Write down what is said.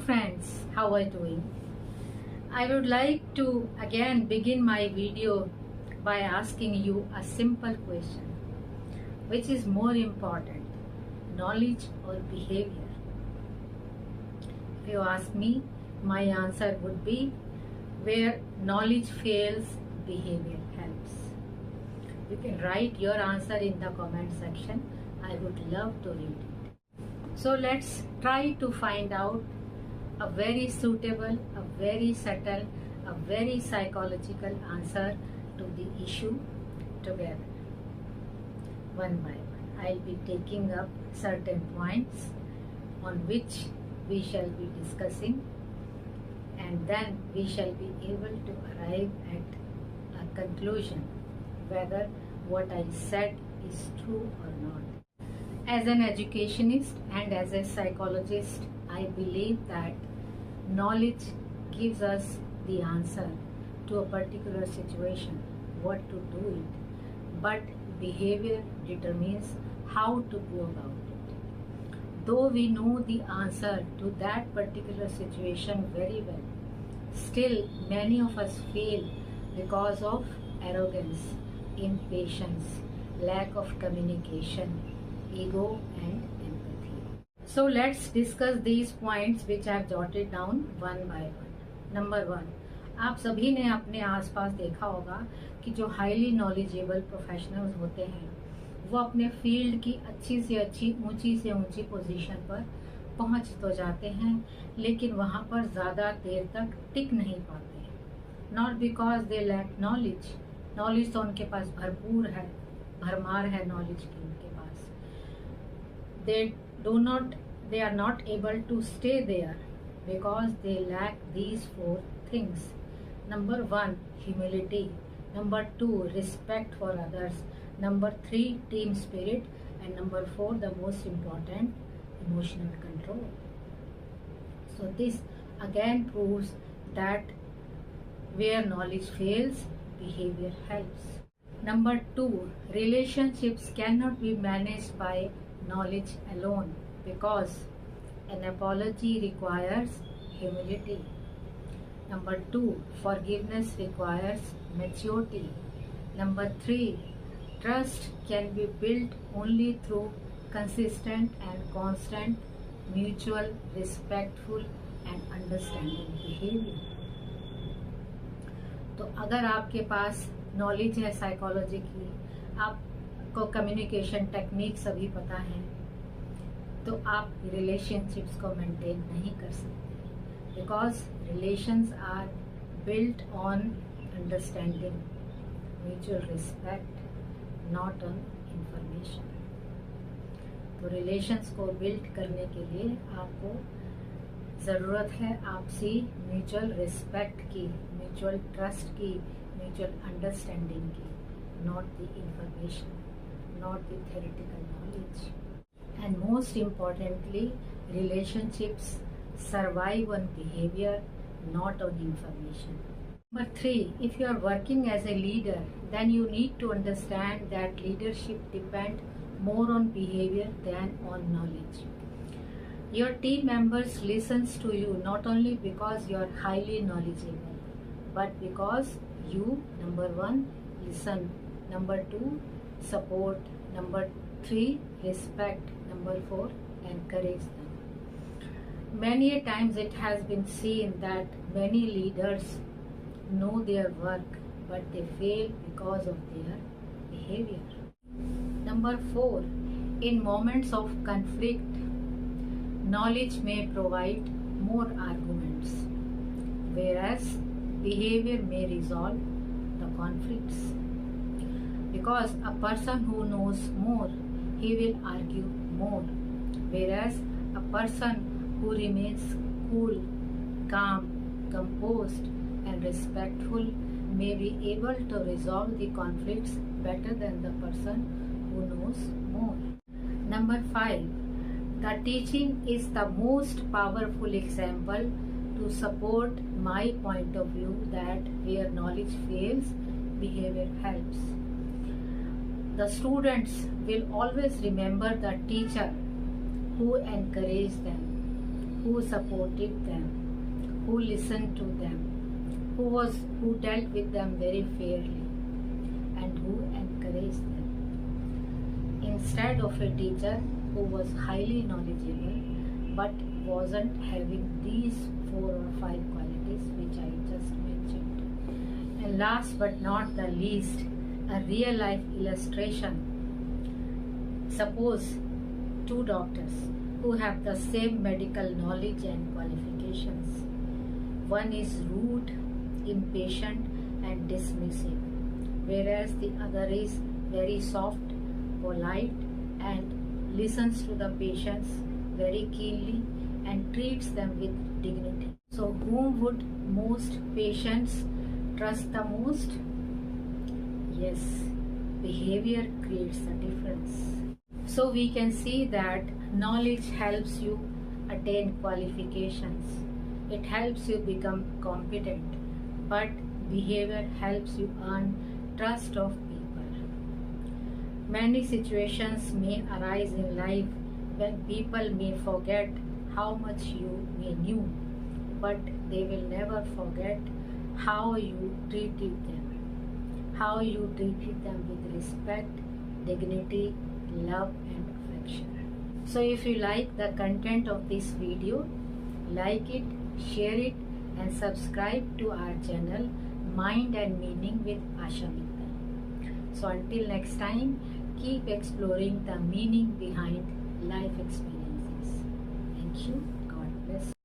friends, how are you doing? I would like to again begin my video by asking you a simple question. Which is more important, knowledge or behavior? If you ask me, my answer would be where knowledge fails, behavior helps. You can write your answer in the comment section. I would love to read it. So let's try to find out a very suitable, a very subtle, a very psychological answer to the issue together. One by one, I'll be taking up certain points on which we shall be discussing, and then we shall be able to arrive at a conclusion whether what I said is true or not. As an educationist and as a psychologist, I believe that knowledge gives us the answer to a particular situation, what to do it, but behavior determines how to go about it. Though we know the answer to that particular situation very well, still many of us fail because of arrogance, impatience, lack of communication, ego and empathy. So let's discuss these points which I have jotted down one by one. Number one, आप सभी ने अपने आसपास देखा होगा कि जो highly knowledgeable professionals होते हैं वो अपने फील्ड की अच्छी से अच्छी ऊंची से ऊंची पोजीशन पर पहुंच तो जाते हैं, लेकिन वहां पर ज़्यादा देर तक टिक नहीं पाते हैं. Not because they lack knowledge. Knowledge तो उनके पास भरपूर है, भरमार है नॉलेज की उनके पास. They are not able to stay there because they lack these four things. Number one, humility. Number two, respect for others. Number three, team spirit. And number four, the most important, emotional control. So this again proves that where knowledge fails, behavior helps. Number two, relationships cannot be managed by knowledge alone because an apology requires humility. Number two, forgiveness requires maturity. Number three, trust can be built only through consistent and constant mutual, respectful and understanding behavior. तो अगर आपके पास knowledge है psychology की, आपको communication technique सभी पता है, तो आप रिलेशनशिप्स को मेंटेन नहीं कर सकते, because relations are built on understanding, mutual respect, not on information. तो रिलेशंस को बिल्ड करने के लिए आपको ज़रूरत है आपसी म्यूचुअल रिस्पेक्ट की, म्यूचुअल ट्रस्ट की, म्यूचुअल अंडरस्टैंडिंग की, not the information, not the theoretical knowledge. And most importantly, relationships survive on behavior, not on information. Number three, if you are working as a leader, then you need to understand that leadership depends more on behavior than on knowledge. Your team members listens to you not only because you are highly knowledgeable, but because you, number one, listen, number two, support, number three, respect, number four, encourage them. Many a times it has been seen that many leaders know their work, but they fail because of their behavior. Number four, in moments of conflict, knowledge may provide more arguments, whereas behavior may resolve the conflicts. Because a person who knows more, he will argue more, whereas a person who remains cool, calm, composed and respectful may be able to resolve the conflicts better than the person who knows more. Number five, the teaching is the most powerful example to support my point of view that where knowledge fails, behavior helps. The students will always remember the teacher who encouraged them, who supported them, who listened to them, who dealt with them very fairly, and who encouraged them. Instead of a teacher who was highly knowledgeable but wasn't having these 4 or 5 qualities which I just mentioned. And last but not the least, a real life illustration. Suppose 2 doctors who have the same medical knowledge and qualifications. One is rude, impatient and dismissive, whereas the other is very soft, polite and listens to the patients very keenly and treats them with dignity. So whom would most patients trust the most? Yes, behavior creates the difference. So we can see that knowledge helps you attain qualifications. It helps you become competent, but behavior helps you earn trust of people. Many situations may arise in life when people may forget how much you may knew, but they will never forget how you treated them, how you treated them with respect, dignity, love and affection. So if you like the content of this video, like it, share it and subscribe to our channel Mind and Meaning with Asha Mittal. So until next time, keep exploring the meaning behind life experiences. Thank you. God bless.